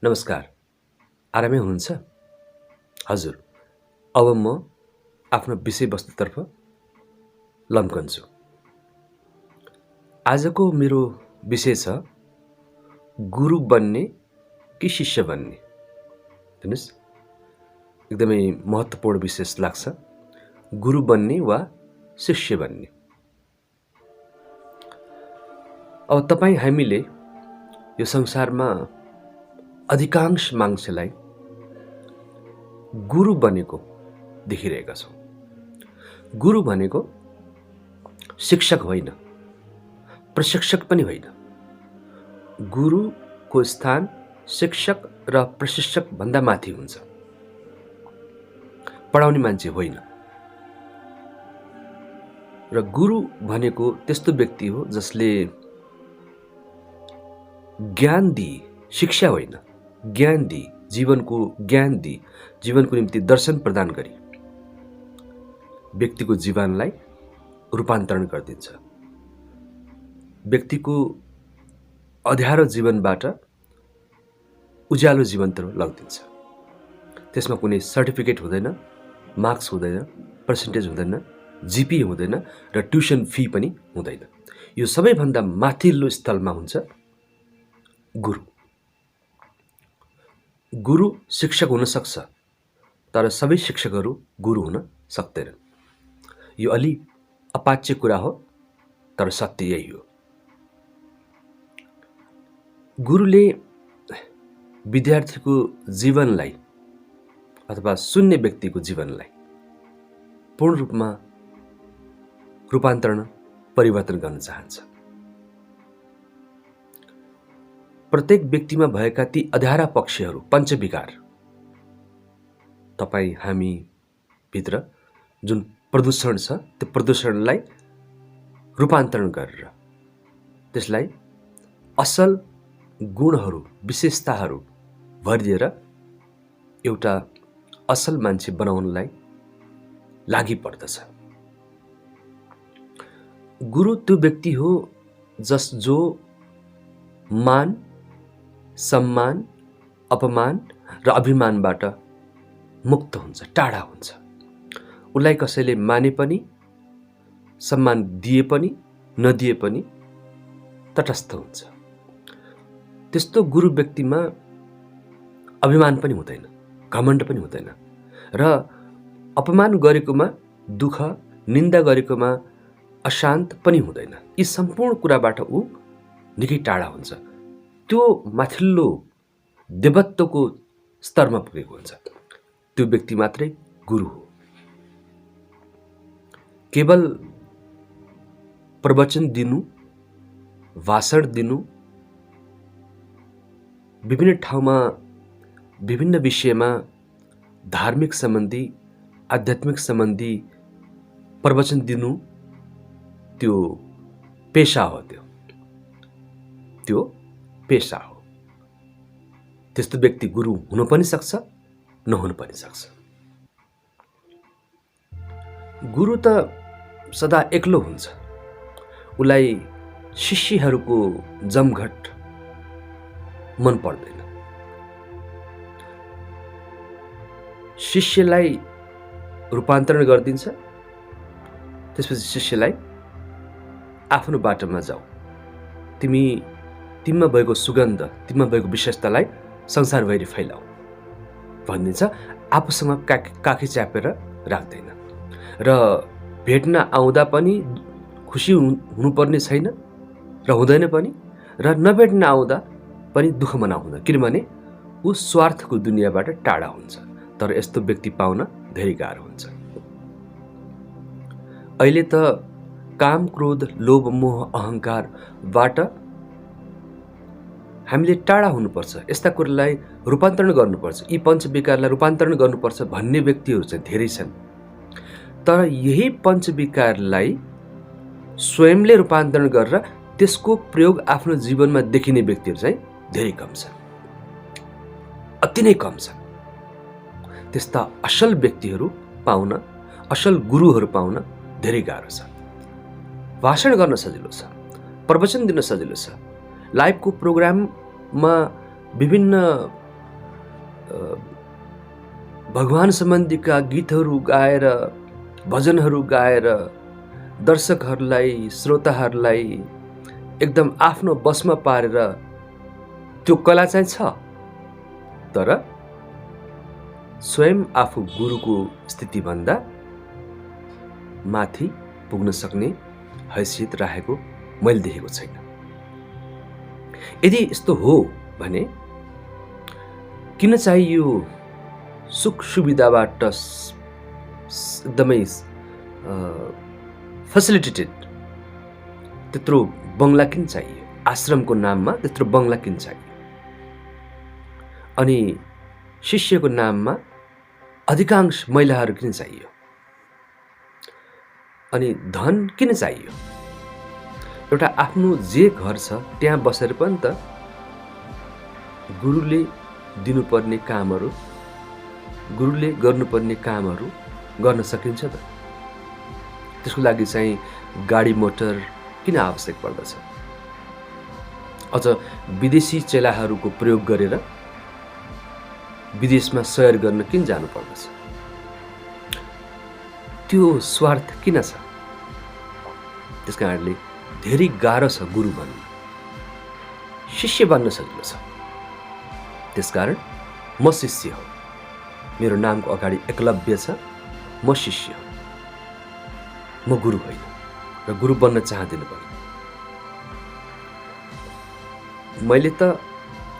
नमस्कार। आरामै हुनुहुन्छ? हजुर। अब म आफ्नो विषयवस्तुतर्फ लम्कन्छु। आजको मेरो विषय छ गुरु बन्ने कि शिष्य बन्ने। हेर्नुहोस्, एकदमै महत्त्वपूर्ण विषय जस्तो लाग्छ। गुरु बन्ने वा शिष्य बन्ने। अब तपाईँ हामीले यो संसारमा अधिकांश मान्छेलाई गुरु बनेको देखिरहेका छौँ। गुरु भनेको शिक्षक होइन, प्रशिक्षक पनि होइन। गुरुको स्थान शिक्षक र प्रशिक्षक भन्दा माथि हुन्छ। पढाउने मान्छे होइन। र गुरु भनेको त्यस्तो व्यक्ति हो जसले ज्ञान दिए, शिक्षा होइन, ज्ञान दिए, जीवनको ज्ञान दिए, जीवनको निम्ति दर्शन प्रदान गरी व्यक्तिको जीवनलाई रूपान्तरण गरिदिन्छ। व्यक्तिको अँध्यारो जीवनबाट उज्यालो जीवनतर्फ लगिदिन्छ। त्यसमा कुनै सर्टिफिकेट हुँदैन, मार्क्स हुँदैन, पर्सेन्टेज हुँदैन, जिपी हुँदैन र ट्युसन फी पनि हुँदैन। यो सबैभन्दा माथिल्लो स्थलमा हुन्छ गुरु। गुरु शिक्षक हुन सक्छ, तर सबै शिक्षकहरू गुरु हुन सक्दैनन्। यो अलि अपाच्य कुरा हो, तर सत्य यही हो। गुरुले विद्यार्थीको जीवनलाई अथवा सुन्ने व्यक्तिको जीवनलाई पूर्ण रूपमा रूपान्तरण, परिवर्तन गर्न चाहन्छ। प्रत्येक व्यक्तिमा भएका ती अँध्यारा पक्षहरू, पञ्चविकार, तपाईँ हामी भित्र जुन प्रदूषण छ, त्यो प्रदूषणलाई रूपान्तरण गरेर त्यसलाई असल गुणहरू, विशेषताहरू भरिदिएर एउटा असल मान्छे बनाउनलाई लागि पर्दछ। गुरु त्यो व्यक्ति हो जो मान, सम्मान, अपमान र अभिमानबाट मुक्त हुन्छ, टाढा हुन्छ। उसलाई कसैले माने पनि, सम्मान दिए पनि, नदिए पनि तटस्थ हुन्छ। त्यस्तो गुरु व्यक्तिमा अभिमान पनि हुँदैन, घमण्ड पनि हुँदैन र अपमान गरेकोमा दुःख, निन्दा गरेकोमा अशान्त पनि हुँदैन। यी सम्पूर्ण कुराबाट ऊ निकै टाढा हुन्छ। त्यो माथिल्लो देवत्वको स्तरमा पुगेको हुन्छ। त्यो व्यक्ति मात्रै गुरु हो। केवल प्रवचन दिनु, भाषण दिनु, विभिन्न ठाउँमा विभिन्न विषयमा धार्मिक सम्बन्धी, आध्यात्मिक सम्बन्धी प्रवचन दिनु, त्यो पेशा हो। त्यो पेशा हो। त्यस्तो व्यक्ति गुरु हुन पनि सक्छ, नहुन पनि सक्छ। गुरु त सदा एक्लो हुन्छ। उसलाई शिष्यहरूको जमघट मन पर्दैन। शिष्यलाई रूपान्तरण गरिदिन्छ, त्यसपछि शिष्यलाई आफ्नो बाटोमा जाऊ, तिमीमा भएको सुगन्ध, तिमीमा भएको विशेषतालाई संसारभरि फैलाऊ भनिदिन्छ। आफूसँग काखी च्यापेर राख्दैन र भेट्न आउँदा पनि खुसी हुनुपर्ने छैन र हुँदैन पनि, र नभेट्न आउँदा पनि दुःख मनाउँदैन, किनभने ऊ स्वार्थको दुनियाँबाट टाढा हुन्छ। तर यस्तो व्यक्ति पाउन धेरै गाह्रो हुन्छ। अहिले त काम, क्रोध, लोभ, मोह, अहङ्कारबाट हामीले टाढा हुनुपर्छ, यस्ता कुरालाई रूपान्तरण गर्नुपर्छ, यी पञ्चविकारलाई रूपान्तरण गर्नुपर्छ भन्ने व्यक्तिहरू चाहिँ धेरै छन्। तर यही पञ्चविकारलाई स्वयंले रूपान्तरण गरेर त्यसको प्रयोग आफ्नो जीवनमा देखिने व्यक्तिहरू चाहिँ धेरै कम छन्, अति नै कम छन्। त्यस्ता असल व्यक्तिहरू पाउन, असल गुरुहरू पाउन धेरै गाह्रो छ। भाषण गर्न सजिलो छ, प्रवचन दिन सजिलो छ, लाइभको प्रोग्राममा विभिन्न भगवान सम्बन्धीका गीतहरू गाएर, भजनहरू गाएर दर्शकहरूलाई, श्रोताहरूलाई एकदम आफ्नो बसमा पारेर त्यो कला चाहिँ छ, तर स्वयं आफू गुरुको स्थितिभन्दा माथि पुग्न सक्ने हैसियत राखेको मैले देखेको छैन। यदि यस्तो हो भने किन चाहिँ यो सुख सुविधाबाट एकदमै फेसिलिटेटेड त्यत्रो बङ्गला किन चाहियो? आश्रमको नाममा त्यत्रो बङ्गला किन चाहियो? अनि शिष्यको नाममा अधिकांश महिलाहरू किन चाहियो? अनि धन किन चाहियो? एउटा आफ्नो जे घर छ त्यहाँ बसेर पनि त गुरुले दिनुपर्ने कामहरू, गुरुले गर्नुपर्ने कामहरू गर्न सकिन्छ त। त्यसको लागि चाहिँ गाडी मोटर किन आवश्यक पर्दछ? अझ विदेशी चेलाहरूको प्रयोग गरेर विदेशमा सैर गर्न किन जानु पर्दछ? त्यो स्वार्थ किन छ? त्यस कारणले धेरै गाह्रो छ गुरु बन्न, शिष्य बन्न सजिलो छ। त्यसकारण म शिष्य हो, मेरो नामको अगाडि एकलव्य छ, म शिष्य हो, म गुरु होइन र गुरु बन्न चाहदिनँ पनि। मैले त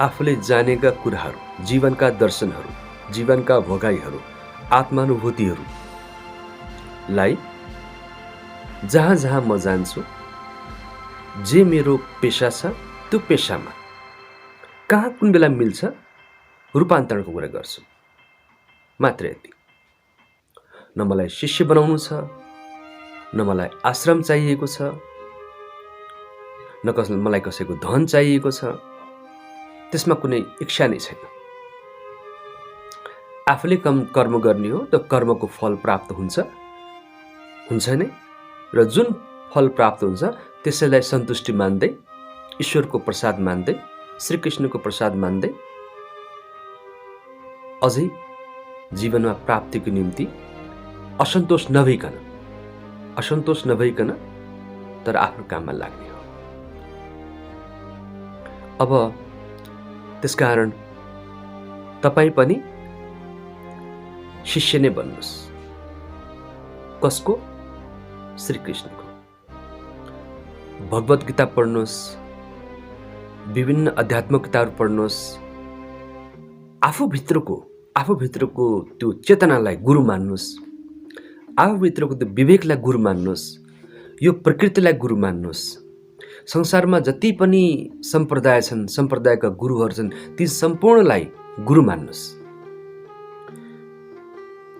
आफूले जानेका कुराहरू, जीवनका दर्शनहरू, जीवनका भोगाइहरू, आत्मानुभूतिहरूलाई जहाँ जहाँ म जान्छु, जे मेरो पेशा छ त्यो पेशामा कहाँ कुन बेला मिल्छ रूपान्तरणको कुरा गर्छु, मात्र यति। न मलाई शिष्य बनाउनु छ, न मलाई आश्रम चाहिएको छ, न मलाई कसैको धन चाहिएको छ, त्यसमा कुनै इच्छा नै छैन। आफूले कर्म गर्ने हो त कर्मको फल प्राप्त हुन्छ नै, र जुन फल प्राप्त हुन्छ त्यसैलाई सन्तुष्टि मान्दै, ईश्वरको प्रसाद मान्दै, श्रीकृष्णको प्रसाद मान्दै अझै जीवनमा प्राप्तिको निम्ति असन्तोष नभइकन तर आफ्नो काममा लाग्ने हो। अब त्यसकारण तपाईँ पनि शिष्य नै बन्नुहोस्। कसको? श्रीकृष्णको। भगवत गीता पढ्नुहोस्, विभिन्न अध्यात्म किताबहरू पढ्नुहोस्, आफूभित्रको त्यो चेतनालाई गुरु मान्नुहोस्, आफूभित्रको त्यो विवेकलाई गुरु मान्नुहोस्, यो प्रकृतिलाई गुरु मान्नुहोस्। संसारमा जति पनि सम्प्रदाय छन्, सम्प्रदायका गुरुहरू छन्, ती सम्पूर्णलाई गुरु मान्नुहोस्।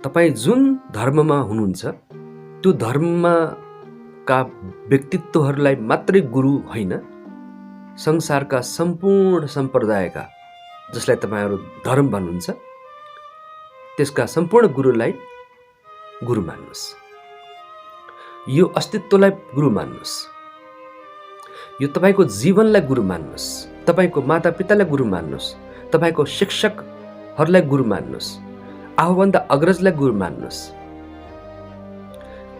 तपाईँ जुन धर्ममा हुनुहुन्छ त्यो धर्मका व्यक्तित्वहरूलाई मात्रै गुरु होइन, संसारका सम्पूर्ण सम्प्रदायका, जसलाई तपाईँहरू धर्म भन्नुहुन्छ, त्यसका सम्पूर्ण गुरुलाई गुरु मान्नुहोस्। यो अस्तित्वलाई गुरु मान्नुहोस्, यो तपाईँको जीवनलाई गुरु मान्नुहोस्, तपाईँको मातापितालाई गुरु मान्नुहोस्, तपाईँको शिक्षकहरूलाई गुरु मान्नुहोस्, आफूभन्दा अग्रजलाई गुरु मान्नुहोस्,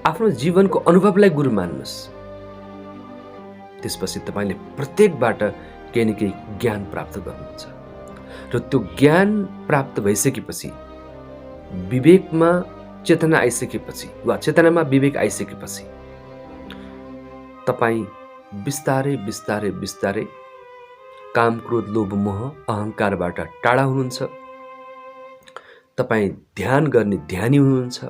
आफ्नो जीवनको अनुभवलाई गुरु मान्नुहोस्। त्यसपछि तपाईँले प्रत्येकबाट केही न केही ज्ञान प्राप्त गर्नुहुन्छ, र त्यो ज्ञान प्राप्त भइसकेपछि, विवेकमा चेतना आइसकेपछि वा चेतनामा विवेक आइसकेपछि तपाईँ बिस्तारै बिस्तारै बिस्तारै काम, क्रोध, लोभ, मोह, अहङ्कारबाट टाढा हुनुहुन्छ। तपाईँ ध्यान गर्ने ध्यानी हुनुहुन्छ।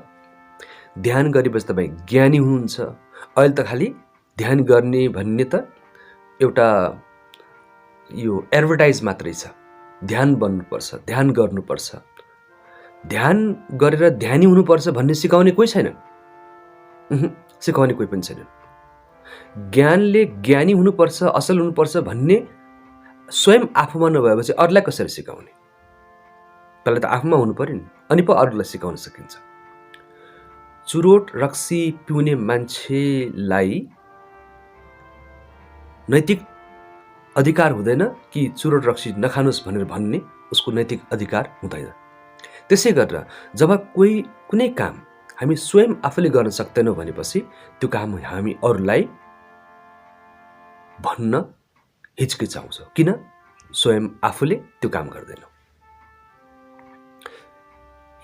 ध्यान गरेपछि तपाईँ ज्ञानी हुनुहुन्छ। अहिले त खालि ध्यान गर्ने भन्ने त एउटा यो एडभर्टाइज मात्रै छ। ध्यान बन्नुपर्छ, ध्यान गर्नुपर्छ, ध्यान गरेर ध्यानी हुनुपर्छ भन्ने सिकाउने कोही छैन। सिकाउने कोही पनि छैन। ज्ञानले ज्ञानी हुनुपर्छ, असल हुनुपर्छ भन्ने स्वयं आफूमा नभएपछि अरूलाई कसरी सिकाउने? पहिला त आफूमा हुनु पर्यो नि, अनि पो अरूलाई सिकाउन सकिन्छ। चुरोट रक्सी पिउने मान्छेलाई नैतिक अधिकार हुँदैन कि चुरोट रक्सी नखानुस् भनेर भन्ने उसको नैतिक अधिकार हुँदैन। त्यसै गरेर जब कुनै काम हामी स्वयं आफूले गर्न सक्दैनौँ भनेपछि त्यो काम हामी अरूलाई भन्न हिचकिचाउँछौँ। किन? स्वयं आफूले त्यो काम गर्दैनौँ।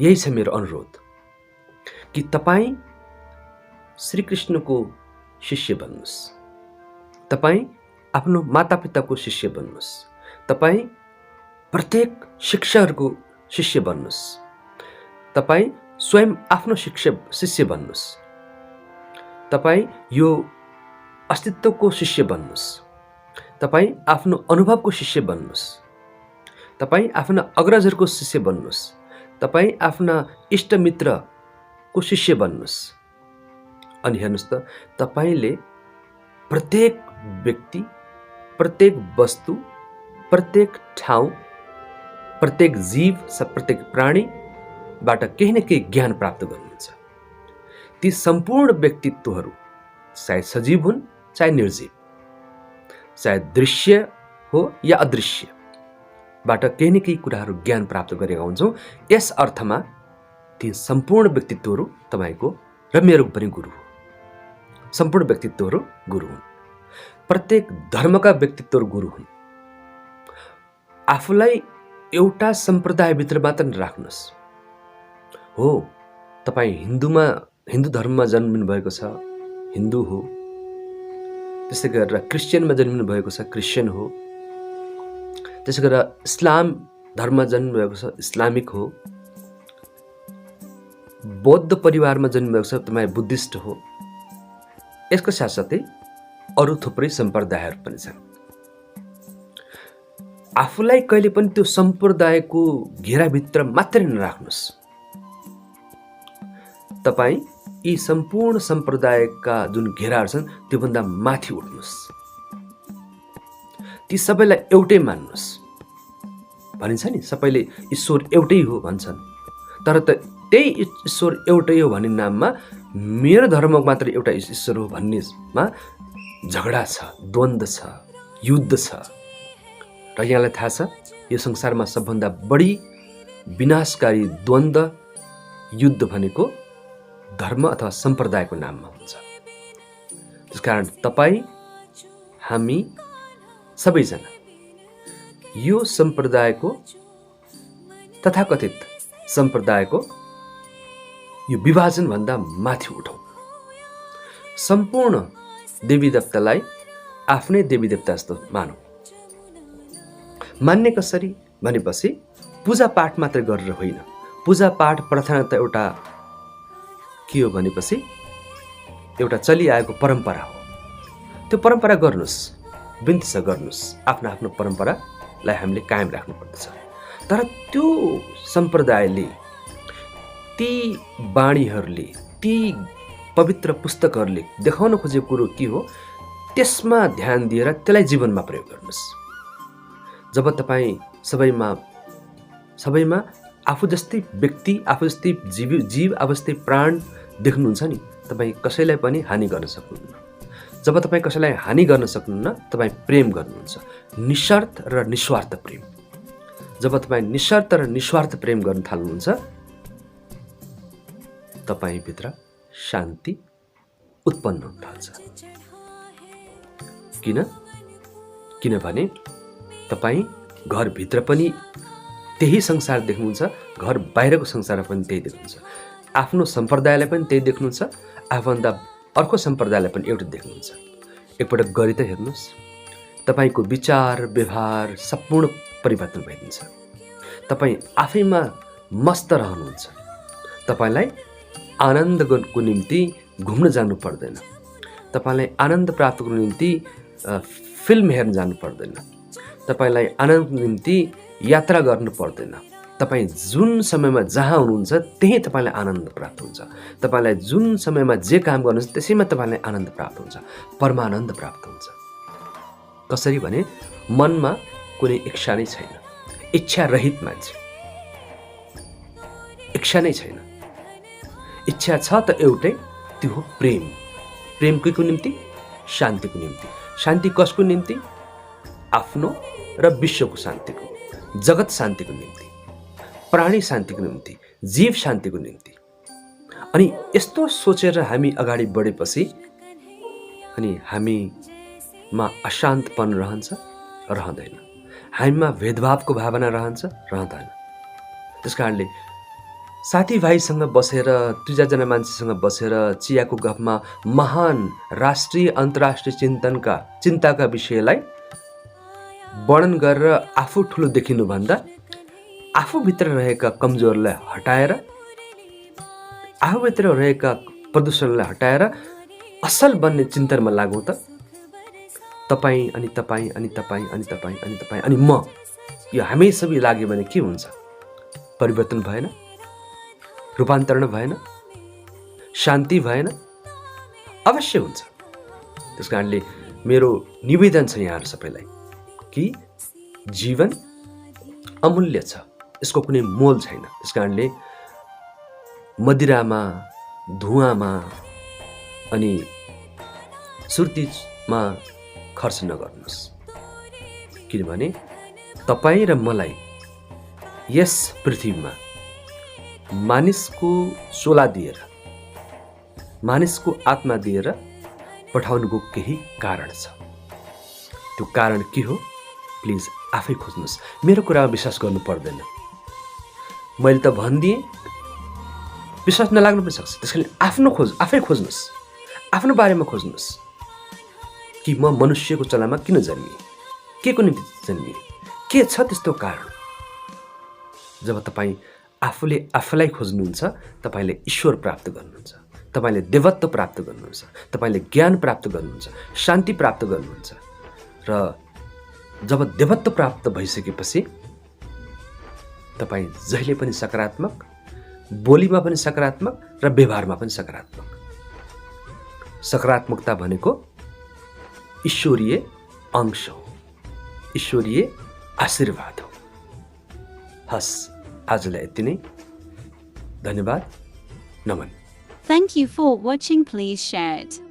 यही छ मेरो अनुरोध कि तपाईँ श्रीकृष्णको शिष्य बन्नुहोस्, तपाईँ आफ्नो मातापिताको शिष्य बन्नुहोस्, तपाईँ प्रत्येक शिक्षकहरूको शिष्य बन्नुहोस्, तपाईँ स्वयं आफ्नो शिष्य बन्नुहोस्, तपाईँ यो अस्तित्वको शिष्य बन्नुहोस्, तपाईँ आफ्नो अनुभवको शिष्य बन्नुहोस्, तपाईँ आफ्ना अग्रजहरूको शिष्य बन्नुहोस्, तपाईँ आफ्ना इष्टमित्रको शिष्य बन्नुहोस्। अनि हेर्नुहोस् त, तपाईँले प्रत्येक व्यक्ति, प्रत्येक वस्तु, प्रत्येक ठाउँ, प्रत्येक जीव, प्रत्येक प्राणीबाट केही न केही ज्ञान प्राप्त गर्नुहुन्छ। ती सम्पूर्ण व्यक्तित्वहरू चाहे सजीव हुन् चाहे निर्जीव, चाहे दृश्य हो या अदृश्यबाट केही न केही कुराहरू ज्ञान प्राप्त गरेका हुन्छौँ। यस अर्थमा ती सम्पूर्ण व्यक्तित्वहरू तपाईँको र मेरो पनि गुरु हो। सम्पूर्ण व्यक्तित्वहरू गुरु हुन्। प्रत्येक धर्मका व्यक्तित्वहरू गुरु हुन्। आफूलाई एउटा सम्प्रदायभित्र मात्र राख्नुहोस्। हो, तपाईँ हिन्दू धर्ममा जन्मिनु भएको छ, हिन्दू हो। त्यसै गरेर क्रिस्चियनमा जन्मिनु भएको छ, क्रिस्चियन हो। त्यसै गरेर इस्लाम धर्ममा जन्मिनु भएको छ, इस्लामिक हो। बौद्ध परिवारमा जन्मिनु भएको छ, तपाईँ बुद्धिस्ट हो। यसको साथसाथै अरू थुप्रै सम्प्रदायहरू पनि छन्। आफूलाई कहिले पनि त्यो सम्प्रदायको घेराभित्र मात्रै नराख्नुहोस्। तपाईँ यी सम्पूर्ण सम्प्रदायका जुन घेराहरू छन् त्योभन्दा माथि उठ्नुहोस्। ती सबैलाई एउटै मान्नुहोस्। भनिन्छ नि, सबैले ईश्वर एउटै हो भन्छन्, तर त त्यही ईश्वर एउटै हो भन्ने नाममा मेरो धर्म मात्र एउटा ईश्वर हो भन्नेमा झगडा छ, द्वन्द्व छ, युद्ध छ। र यहाँलाई थाहा छ, यो संसारमा सबभन्दा बढी विनाशकारी द्वन्द्व, युद्ध भनेको धर्म अथवा सम्प्रदायको नाममा हुन्छ। त्यसकारण तपाईँ, हामी सबैजना यो सम्प्रदायको, तथाकथित सम्प्रदायको यो विभाजनभन्दा माथि उठौँ। सम्पूर्ण देवी देवतालाई आफ्नै देवी देवता जस्तो मानौँ। मान्ने कसरी भनेपछि पूजा पाठ मात्र गरेर होइन। पूजा पाठ प्रार्थना त एउटा के हो भनेपछि एउटा चलिआएको परम्परा हो। त्यो परम्परा गर्नुहोस्, बिन्ती छ गर्नुहोस्। आफ्नो आफ्नो परम्परालाई हामीले कायम राख्नुपर्दछ। तर त्यो सम्प्रदायले, ती वाणीहरूले, ती पवित्र पुस्तकहरूले देखाउन खोजेको कुरो के हो, त्यसमा ध्यान दिएर त्यसलाई जीवनमा प्रयोग गर्नुहोस्। जब तपाईँ सबैमा आफू जस्तै व्यक्ति, आफू जस्तै जीव, आफू जस्तै प्राण देख्नुहुन्छ नि, तपाईँ कसैलाई पनि हानि गर्न सक्नुहुन्न। जब तपाईँ कसैलाई हानि गर्न सक्नुहुन्न, तपाईँ प्रेम गर्नुहुन्छ, निस्वार्थ र निस्वार्थ प्रेम। जब तपाईँ निस्वार्थ र निस्वार्थ प्रेम गर्न थाल्नुहुन्छ, तपाईँभित्र शान्ति उत्पन्न हुन थाल्छ। किनभने तपाईँ घरभित्र पनि त्यही संसार देख्नुहुन्छ, घर बाहिरको संसार पनि त्यही देख्नुहुन्छ। आफ्नो सम्प्रदायलाई पनि त्यही देख्नुहुन्छ, आफूभन्दा अर्को सम्प्रदायलाई पनि एउटै देख्नुहुन्छ। एकपटक गरी त हेर्नुहोस्, तपाईँको विचार व्यवहार सम्पूर्ण परिवर्तन भइदिन्छ। तपाईँ आफैमा मस्त रहनुहुन्छ। तपाईँलाई आनन्दको निम्ति घुम्न जानु पर्दैन। तपाईँलाई आनन्द प्राप्त गर्नु निम्ति फिल्म हेर्न जानु पर्दैन। तपाईँलाई आनन्दको निम्ति यात्रा गर्नु पर्दैन। तपाईँ जुन समयमा जहाँ हुनुहुन्छ त्यही तपाईँलाई आनन्द प्राप्त हुन्छ। तपाईँलाई जुन समयमा जे काम गर्नुहुन्छ त्यसैमा तपाईँलाई आनन्द प्राप्त हुन्छ, परमानन्द प्राप्त हुन्छ। कसरी भने मनमा कुनै इच्छा नै छैन, इच्छा रहित मान्छे, इच्छा नै छैन। इच्छा छ त एउटै, त्यो हो प्रेम। प्रेम को निम्ति? शान्तिको निम्ति। शान्ति कसको निम्ति? आफ्नो र विश्वको शान्तिको। जगत शान्तिको निम्ति, प्राणी शान्तिको निम्ति, जीव शान्तिको निम्ति। अनि यस्तो सोचेर हामी अगाडि बढेपछि अनि हामीमा अशान्तपन रहन्छ, रहँदैन। हामीमा भेदभावको भावना रहन्छ, रहँदैन। त्यसकारणले साथीभाइसँग बसेर, 2-4 जना मान्छेसँग बसेर चियाको गफमा महान राष्ट्रिय अन्तर्राष्ट्रिय चिन्ताका विषयलाई वर्णन गरेर आफू ठुलो देखिनुभन्दा आफूभित्र रहेका कमजोरलाई हटाएर, आफूभित्र रहेका प्रदूषणलाई हटाएर असल बन्ने चिन्तनमा लागौँ त तपाईँ अनि तपाईँ अनि तपाईँ अनि तपाईँ अनि तपाईँ अनि म, यो हामी सबै लाग्यो भने के हुन्छ? परिवर्तन भएन, रूपान्तरण भएन, शान्ति भएन? अवश्य हुन्छ। त्यस कारणले मेरो निवेदन छ यहाँहरू सबैलाई कि जीवन अमूल्य छ, यसको कुनै मोल छैन। त्यस कारणले मदिरामा, धुवामा अनि सुर्तीमा खर्च नगर्नुहोस्, किनभने तपाईँ र मलाई यस पृथ्वीमा मानिसको सोला दिएर, मानिसको आत्मा दिएर पठाउनुको केही कारण छ। त्यो कारण के हो? प्लिज आफै खोज्नुहोस्। मेरो कुरामा विश्वास गर्नु पर्दैन। मैले त भनिदिएँ, विश्वास नलाग्नु पनि सक्छ। त्यसकारण आफै खोज्नुहोस्, आफ्नो बारेमा खोज्नुहोस् कि म मनुष्यको चलामा किन जन्मिएँ, के को निम्ति जन्मिएँ, के छ त्यस्तो कारण। जब तपाईँ आफूले आफूलाई खोज्नुहुन्छ, तपाईँले ईश्वर प्राप्त गर्नुहुन्छ, तपाईँले देवत्व प्राप्त गर्नुहुन्छ, तपाईँले ज्ञान प्राप्त गर्नुहुन्छ, शान्ति प्राप्त गर्नुहुन्छ। र जब देवत्व प्राप्त भइसकेपछि तपाईँ जहिले पनि सकारात्मक, बोलीमा पनि सकारात्मक र व्यवहारमा पनि सकारात्मक। सकारात्मकता भनेको ईश्वरीय अंश हो, ईश्वरीय आशीर्वाद हो। हस्, आजलाई यति नै। धन्यवाद, नमन। Thank you for watching. Please share it.